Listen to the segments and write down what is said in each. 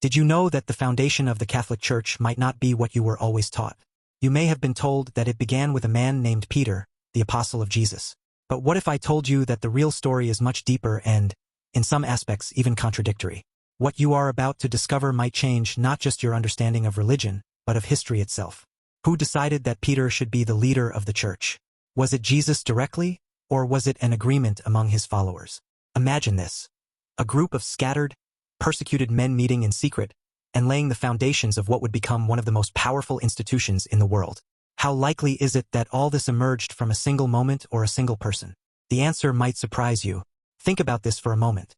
Did you know that the foundation of the Catholic Church might not be what you were always taught? You may have been told that it began with a man named Peter, the apostle of Jesus. But what if I told you that the real story is much deeper and, in some aspects, even contradictory? What you are about to discover might change not just your understanding of religion, but of history itself. Who decided that Peter should be the leader of the church? Was it Jesus directly, or was it an agreement among his followers? Imagine this. A group of scattered, persecuted men meeting in secret and laying the foundations of what would become one of the most powerful institutions in the world. How likely is it that all this emerged from a single moment or a single person? The answer might surprise you. Think about this for a moment.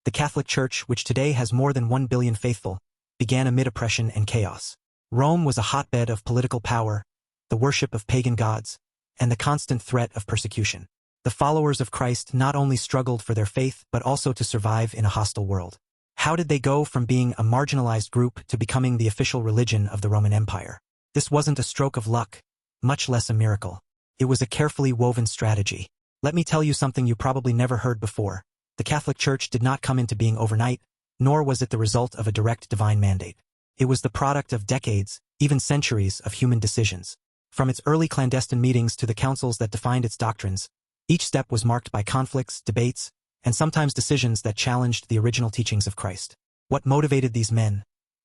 The Catholic Church, which today has more than 1 billion faithful, began amid oppression and chaos. Rome was a hotbed of political power, the worship of pagan gods, and the constant threat of persecution. The followers of Christ not only struggled for their faith but also to survive in a hostile world. How did they go from being a marginalized group to becoming the official religion of the Roman Empire? This wasn't a stroke of luck, much less a miracle. It was a carefully woven strategy. Let me tell you something you probably never heard before. The Catholic Church did not come into being overnight, nor was it the result of a direct divine mandate. It was the product of decades, even centuries, of human decisions. From its early clandestine meetings to the councils that defined its doctrines, each step was marked by conflicts, debates, and sometimes decisions that challenged the original teachings of Christ. What motivated these men?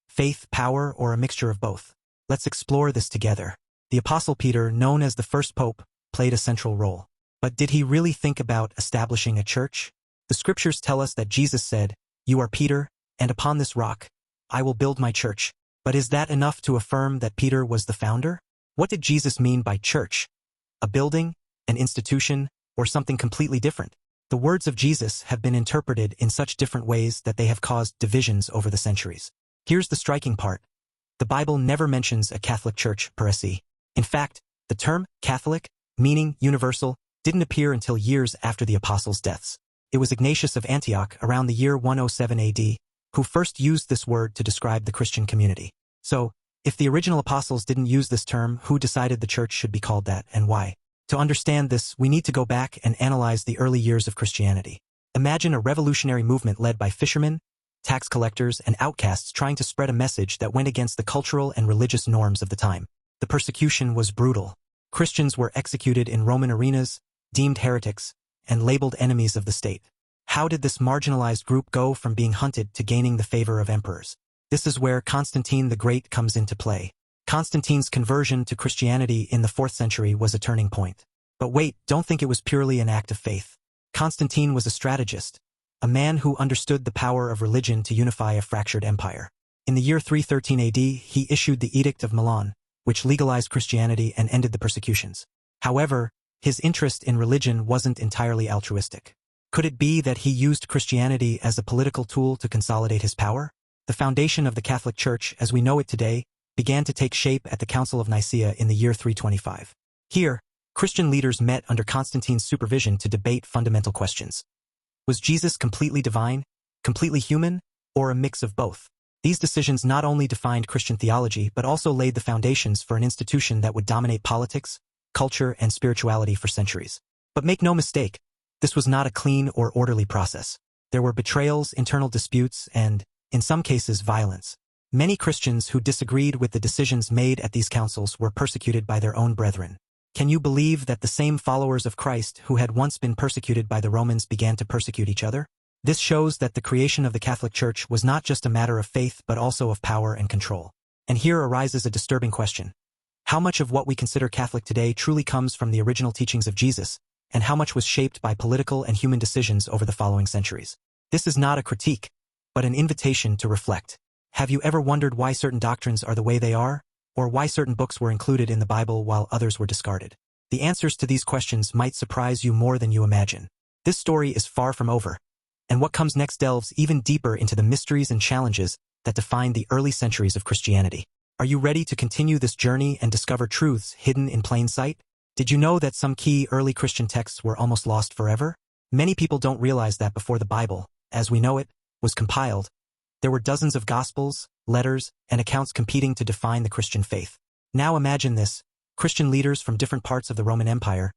Faith, power, or a mixture of both? Let's explore this together. The Apostle Peter, known as the first pope, played a central role. But did he really think about establishing a church? The scriptures tell us that Jesus said, "You are Peter, and upon this rock, I will build my church." But is that enough to affirm that Peter was the founder? What did Jesus mean by church? A building, an institution, or something completely different? The words of Jesus have been interpreted in such different ways that they have caused divisions over the centuries. Here's the striking part. The Bible never mentions a Catholic church per se. In fact, the term Catholic, meaning universal, didn't appear until years after the apostles' deaths. It was Ignatius of Antioch around the year 107 AD, who first used this word to describe the Christian community. So, if the original apostles didn't use this term, who decided the church should be called that, and why? To understand this, we need to go back and analyze the early years of Christianity. Imagine a revolutionary movement led by fishermen, tax collectors, and outcasts trying to spread a message that went against the cultural and religious norms of the time. The persecution was brutal. Christians were executed in Roman arenas, deemed heretics, and labeled enemies of the state. How did this marginalized group go from being hunted to gaining the favor of emperors? This is where Constantine the Great comes into play. Constantine's conversion to Christianity in the 4th century was a turning point. But wait, don't think it was purely an act of faith. Constantine was a strategist, a man who understood the power of religion to unify a fractured empire. In the year 313 AD, he issued the Edict of Milan, which legalized Christianity and ended the persecutions. However, his interest in religion wasn't entirely altruistic. Could it be that he used Christianity as a political tool to consolidate his power? The foundation of the Catholic Church, as we know it today, began to take shape at the Council of Nicaea in the year 325. Here, Christian leaders met under Constantine's supervision to debate fundamental questions. Was Jesus completely divine, completely human, or a mix of both? These decisions not only defined Christian theology but also laid the foundations for an institution that would dominate politics, culture, and spirituality for centuries. But make no mistake, this was not a clean or orderly process. There were betrayals, internal disputes, and, in some cases, violence. Many Christians who disagreed with the decisions made at these councils were persecuted by their own brethren. Can you believe that the same followers of Christ who had once been persecuted by the Romans began to persecute each other? This shows that the creation of the Catholic Church was not just a matter of faith but also of power and control. And here arises a disturbing question. How much of what we consider Catholic today truly comes from the original teachings of Jesus, and how much was shaped by political and human decisions over the following centuries? This is not a critique, but an invitation to reflect. Have you ever wondered why certain doctrines are the way they are, or why certain books were included in the Bible while others were discarded? The answers to these questions might surprise you more than you imagine. This story is far from over, and what comes next delves even deeper into the mysteries and challenges that define the early centuries of Christianity. Are you ready to continue this journey and discover truths hidden in plain sight? Did you know that some key early Christian texts were almost lost forever? Many people don't realize that before the Bible, as we know it, was compiled, there were dozens of Gospels, letters, and accounts competing to define the Christian faith. Now imagine this, Christian leaders from different parts of the Roman Empire,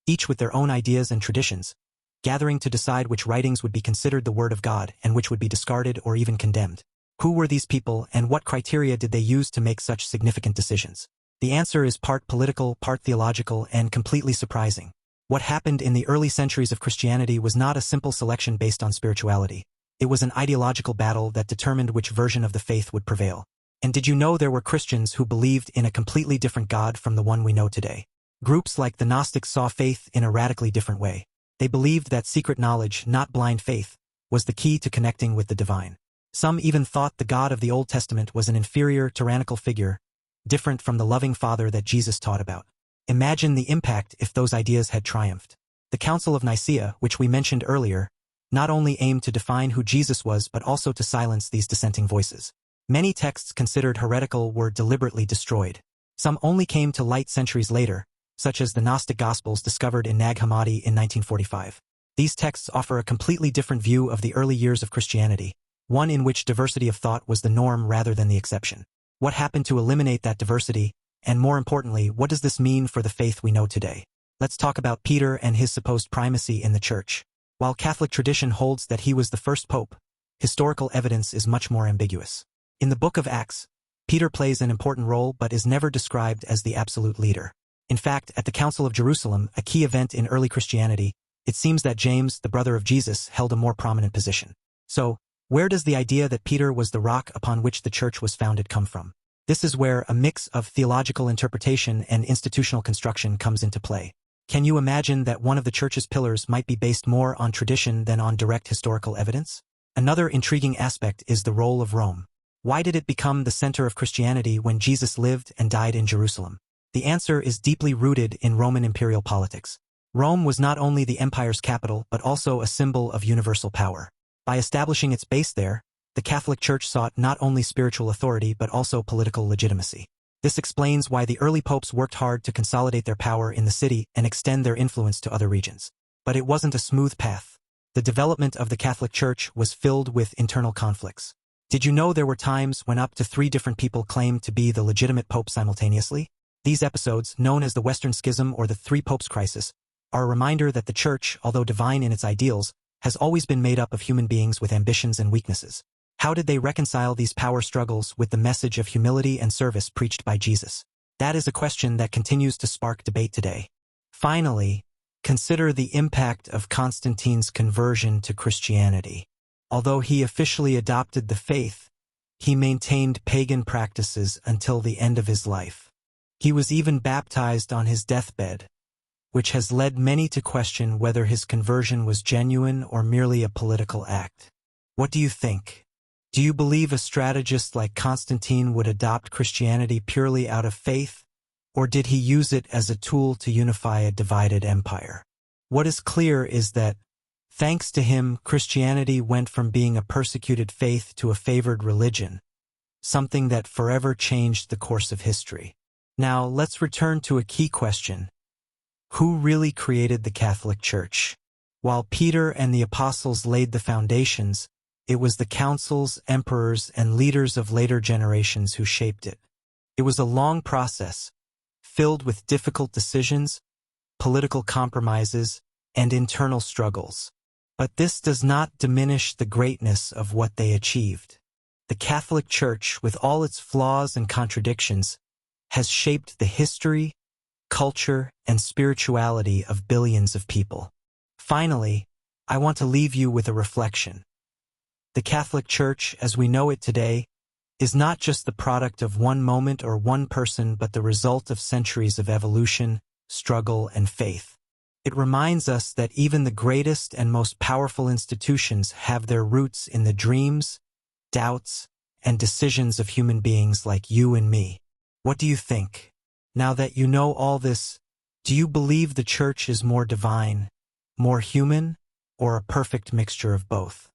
each with their own ideas and traditions, gathering to decide which writings would be considered the Word of God and which would be discarded or even condemned. Who were these people, and what criteria did they use to make such significant decisions? The answer is part political, part theological, and completely surprising. What happened in the early centuries of Christianity was not a simple selection based on spirituality. It was an ideological battle that determined which version of the faith would prevail. And did you know there were Christians who believed in a completely different God from the one we know today? Groups like the Gnostics saw faith in a radically different way. They believed that secret knowledge, not blind faith, was the key to connecting with the divine. Some even thought the God of the Old Testament was an inferior, tyrannical figure, different from the loving Father that Jesus taught about. Imagine the impact if those ideas had triumphed. The Council of Nicaea, which we mentioned earlier, not only aimed to define who Jesus was but also to silence these dissenting voices. Many texts considered heretical were deliberately destroyed. Some only came to light centuries later, such as the Gnostic Gospels discovered in Nag Hammadi in 1945. These texts offer a completely different view of the early years of Christianity, one in which diversity of thought was the norm rather than the exception. What happened to eliminate that diversity, and more importantly, what does this mean for the faith we know today? Let's talk about Peter and his supposed primacy in the Church. While Catholic tradition holds that he was the first pope, historical evidence is much more ambiguous. In the book of Acts, Peter plays an important role but is never described as the absolute leader. In fact, at the Council of Jerusalem, a key event in early Christianity, it seems that James, the brother of Jesus, held a more prominent position. So, where does the idea that Peter was the rock upon which the Church was founded come from? This is where a mix of theological interpretation and institutional construction comes into play. Can you imagine that one of the Church's pillars might be based more on tradition than on direct historical evidence? Another intriguing aspect is the role of Rome. Why did it become the center of Christianity when Jesus lived and died in Jerusalem? The answer is deeply rooted in Roman imperial politics. Rome was not only the empire's capital but also a symbol of universal power. By establishing its base there, the Catholic Church sought not only spiritual authority but also political legitimacy. This explains why the early popes worked hard to consolidate their power in the city and extend their influence to other regions. But it wasn't a smooth path. The development of the Catholic Church was filled with internal conflicts. Did you know there were times when up to 3 different people claimed to be the legitimate pope simultaneously? These episodes, known as the Western Schism or the Three Popes Crisis, are a reminder that the Church, although divine in its ideals, has always been made up of human beings with ambitions and weaknesses. How did they reconcile these power struggles with the message of humility and service preached by Jesus? That is a question that continues to spark debate today. Finally, consider the impact of Constantine's conversion to Christianity. Although he officially adopted the faith, he maintained pagan practices until the end of his life. He was even baptized on his deathbed, which has led many to question whether his conversion was genuine or merely a political act. What do you think? Do you believe a strategist like Constantine would adopt Christianity purely out of faith, or did he use it as a tool to unify a divided empire? What is clear is that, thanks to him, Christianity went from being a persecuted faith to a favored religion, something that forever changed the course of history. Now, let's return to a key question. Who really created the Catholic Church? While Peter and the apostles laid the foundations, it was the councils, emperors, and leaders of later generations who shaped it. It was a long process, filled with difficult decisions, political compromises, and internal struggles. But this does not diminish the greatness of what they achieved. The Catholic Church, with all its flaws and contradictions, has shaped the history, culture, and spirituality of billions of people. Finally, I want to leave you with a reflection. The Catholic Church, as we know it today, is not just the product of one moment or one person but the result of centuries of evolution, struggle, and faith. It reminds us that even the greatest and most powerful institutions have their roots in the dreams, doubts, and decisions of human beings like you and me. What do you think? Now that you know all this, do you believe the Church is more divine, more human, or a perfect mixture of both?